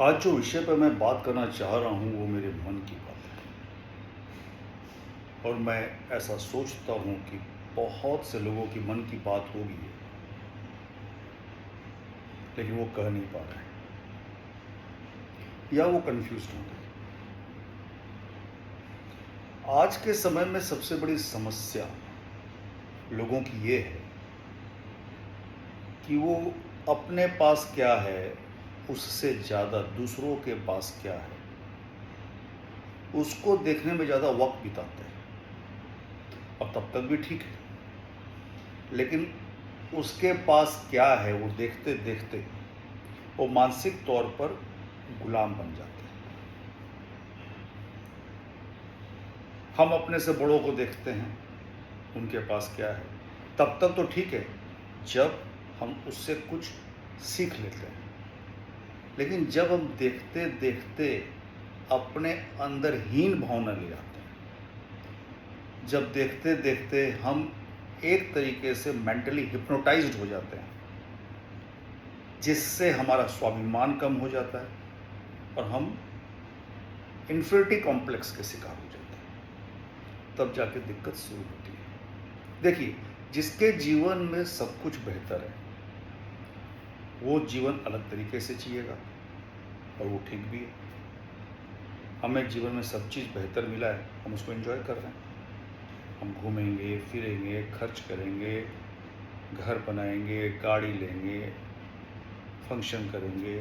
आज जो विषय पर मैं बात करना चाह रहा हूँ वो मेरे मन की बात है। और मैं ऐसा सोचता हूँ कि बहुत से लोगों की मन की बात होगी लेकिन वो कह नहीं पा रहे हैं या वो कंफ्यूज होंगे। आज के समय में सबसे बड़ी समस्या लोगों की ये है कि वो अपने पास क्या है उससे ज़्यादा दूसरों के पास क्या है उसको देखने में ज़्यादा वक्त बिताते हैं। और तब तक भी ठीक है, लेकिन उसके पास क्या है वो देखते देखते वो मानसिक तौर पर गुलाम बन जाते हैं। हम अपने से बड़ों को देखते हैं, उनके पास क्या है, तब तक तो ठीक है जब हम उससे कुछ सीख लेते हैं। लेकिन जब हम देखते देखते अपने अंदर हीन भावना ले आते हैं, जब देखते देखते हम एक तरीके से मेंटली हिप्नोटाइज्ड हो जाते हैं, जिससे हमारा स्वाभिमान कम हो जाता है और हम इन्फिनिटी कॉम्प्लेक्स के शिकार हो जाते हैं, तब जाके दिक्कत शुरू होती है। देखिए, जिसके जीवन में सब कुछ बेहतर है वो जीवन अलग तरीके से जिएगा और वो ठीक भी है। हमें जीवन में सब चीज़ बेहतर मिला है, हम उसको एंजॉय कर रहे हैं। हम घूमेंगे फिरेंगे, खर्च करेंगे, घर बनाएंगे, गाड़ी लेंगे, फंक्शन करेंगे,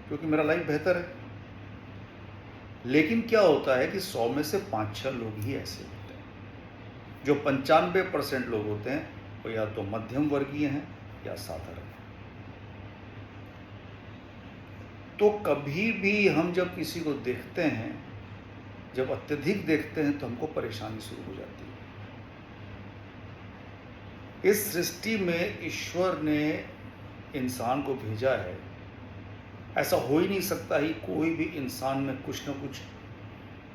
क्योंकि मेरा लाइफ बेहतर है। लेकिन क्या होता है कि 100 में से 5-6 लोग ही ऐसे होते हैं। जो 95% लोग होते हैं वो या तो मध्यम वर्गीय हैं या साधारण हैं। तो कभी भी हम जब किसी को देखते हैं, जब अत्यधिक देखते हैं तो हमको परेशानी शुरू हो जाती है। इस सृष्टि में ईश्वर ने इंसान को भेजा है। ऐसा हो ही नहीं सकता ही कोई भी इंसान में कुछ न कुछ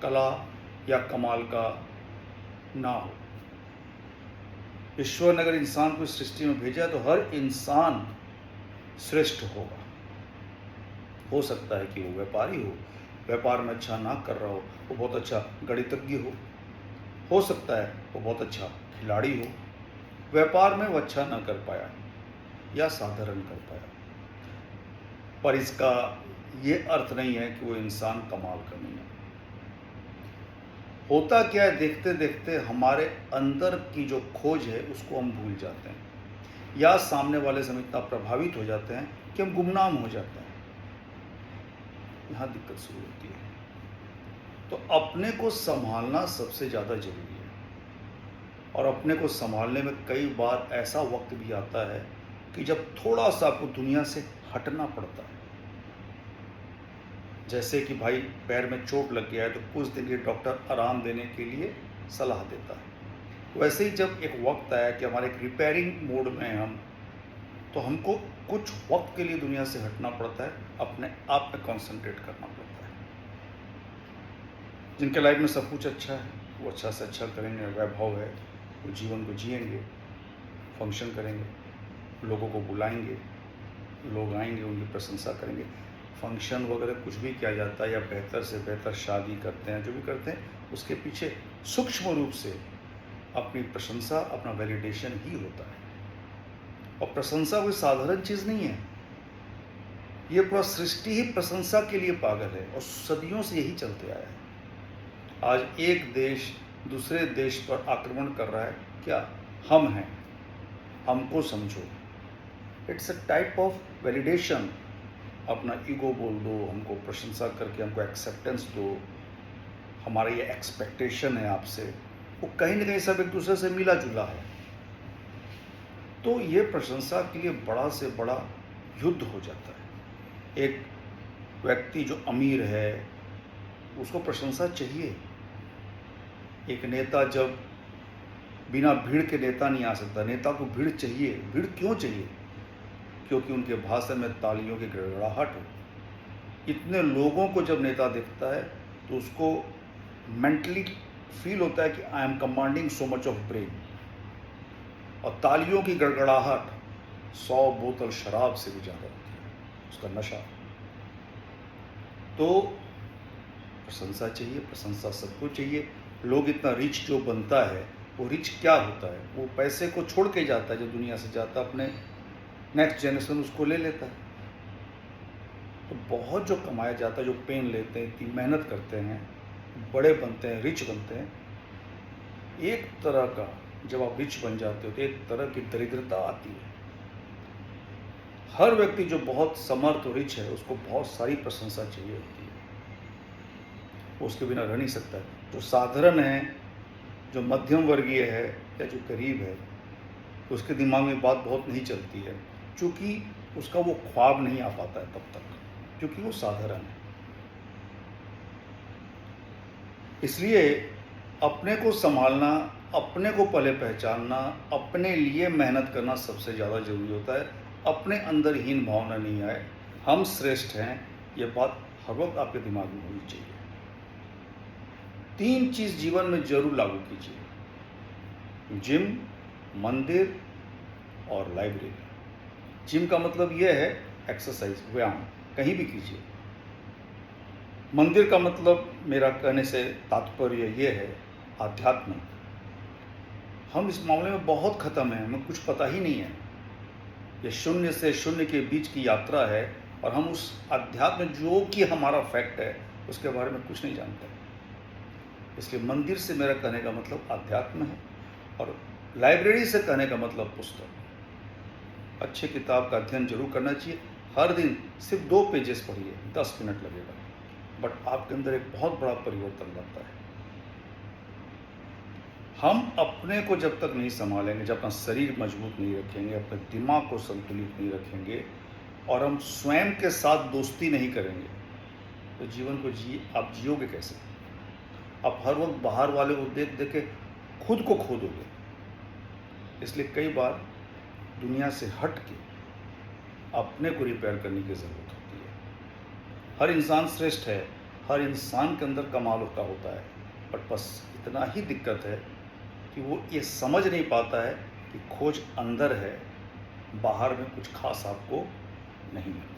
कला या कमाल का ना हो। ईश्वर ने अगर इंसान को इस सृष्टि में भेजा तो हर इंसान श्रेष्ठ होगा। हो सकता है कि वो व्यापारी हो, व्यापार में अच्छा ना कर रहा हो, वो बहुत अच्छा गणितज्ञ हो सकता है वो बहुत अच्छा खिलाड़ी हो, व्यापार में वो अच्छा ना कर पाया या साधारण कर पाया, पर इसका ये अर्थ नहीं है कि वो इंसान कमाल का नहीं है। होता क्या है, देखते देखते हमारे अंदर की जो खोज है उसको हम भूल जाते हैं या सामने वाले से हम इतना प्रभावित हो जाते हैं कि हम गुमनाम हो जाते हैं। यहाँ दिक्कत शुरू होती है। तो अपने को संभालना सबसे ज़्यादा जरूरी है। और अपने को संभालने में कई बार ऐसा वक्त भी आता है कि जब थोड़ा सा आपको दुनिया से हटना पड़ता है। जैसे कि भाई पैर में चोट लग गया है तो कुछ दिन के डॉक्टर आराम देने के लिए सलाह देता है। वैसे ही जब एक वक्त आया कि हमारे एक रिपेयरिंग मोड में हैं हम, तो हमको कुछ वक्त के लिए दुनिया से हटना पड़ता है, अपने आप में कंसंट्रेट करना पड़ता है। जिनके लाइफ में सब कुछ अच्छा है वो अच्छा से अच्छा करेंगे, वैभव है, वो जीवन को जिएंगे, फंक्शन करेंगे, लोगों को बुलाएंगे, लोग आएंगे, उनकी प्रशंसा करेंगे। फंक्शन वगैरह कुछ भी किया जाता है या बेहतर से बेहतर शादी करते हैं, जो भी करते हैं उसके पीछे सूक्ष्म रूप से अपनी प्रशंसा, अपना वैलिडेशन ही होता है। और प्रशंसा कोई साधारण चीज़ नहीं है। ये पूरा सृष्टि ही प्रशंसा के लिए पागल है और सदियों से यही चलते आया है। आज एक देश दूसरे देश पर आक्रमण कर रहा है, क्या हम हैं, हमको समझो। It's a type of validation. अपना ईगो बोल दो, हमको प्रशंसा करके हमको एक्सेप्टेंस दो, हमारा ये एक्सपेक्टेशन है आपसे, वो कहीं ना कहीं सब एक दूसरे से मिला जुला है। तो ये प्रशंसा के लिए बड़ा से बड़ा युद्ध हो जाता है। एक व्यक्ति जो अमीर है उसको प्रशंसा चाहिए। एक नेता जब बिना भीड़ के नेता नहीं आ सकता, नेता को भीड़ चाहिए। भीड़ क्यों चाहिए? क्योंकि उनके भाषण में तालियों की गड़गड़ाहट हो। इतने लोगों को जब नेता देखता है तो उसको मेंटली फील होता है कि I am commanding so much of brain. और तालियों की गड़गड़ाहट 100 बोतल शराब से भी ज़्यादा होती है, उसका नशा। तो प्रशंसा चाहिए, प्रशंसा सबको चाहिए। लोग इतना रिच जो बनता है, वो रिच क्या होता है? वो पैसे को छोड़ के जाता है, जो दुनिया से जाता है, अपने नेक्स्ट जनरेशन उसको ले लेता है। तो बहुत जो कमाया जाता है, जो पेन लेते हैं, इतनी मेहनत करते हैं, बड़े बनते हैं, रिच बनते हैं, एक तरह का जब आप रिच बन जाते हो तो एक तरह की दरिद्रता आती है। हर व्यक्ति जो बहुत समर्थ और रिच है, उसको बहुत सारी प्रशंसा चाहिए होती है, वो उसके बिना रह नहीं सकता है। जो साधारण है, जो मध्यम वर्गीय है या जो गरीब है, उसके दिमाग में बात बहुत नहीं चलती है, क्योंकि उसका वो ख्वाब नहीं आ पाता है तब तक, क्योंकि वो साधारण है। इसलिए अपने को संभालना, अपने को पहले पहचानना, अपने लिए मेहनत करना सबसे ज़्यादा ज़रूरी होता है। अपने अंदर हीन भावना नहीं आए, हम श्रेष्ठ हैं, ये बात हर वक्त आपके दिमाग में होनी चाहिए। 3 चीज़ जीवन में जरूर लागू कीजिए: जिम, मंदिर और लाइब्रेरी। जिम का मतलब यह है एक्सरसाइज, व्यायाम, कहीं भी कीजिए। मंदिर का मतलब मेरा कहने से तात्पर्य ये है आध्यात्म। हम इस मामले में बहुत ख़त्म हैं, हमें कुछ पता ही नहीं है। ये शून्य से शून्य के बीच की यात्रा है, और हम उस अध्यात्म जो कि हमारा फैक्ट है, उसके बारे में कुछ नहीं जानते। इसलिए मंदिर से मेरा कहने का मतलब अध्यात्म है, और लाइब्रेरी से कहने का मतलब पुस्तक। अच्छे किताब का अध्ययन जरूर करना चाहिए। हर दिन सिर्फ 2 पेजेस पढ़िए, 10 मिनट लगेगा, बट आपके अंदर एक बहुत बड़ा परिवर्तन लाता है। हम अपने को जब तक नहीं संभालेंगे, जब अपना शरीर मजबूत नहीं रखेंगे, अपने दिमाग को संतुलित नहीं रखेंगे, और हम स्वयं के साथ दोस्ती नहीं करेंगे, तो जीवन को आप जियोगे कैसे? आप हर वक्त बाहर वाले को देख देख के खुद को खो दोगे। इसलिए कई बार दुनिया से हट के अपने को रिपेयर करने की ज़रूरत होती है। हर इंसान श्रेष्ठ है, हर इंसान के अंदर कमाल का होता है, बट बस इतना ही दिक्कत है कि वो ये समझ नहीं पाता है कि खोज अंदर है, बाहर में कुछ खास आपको नहीं मिलता।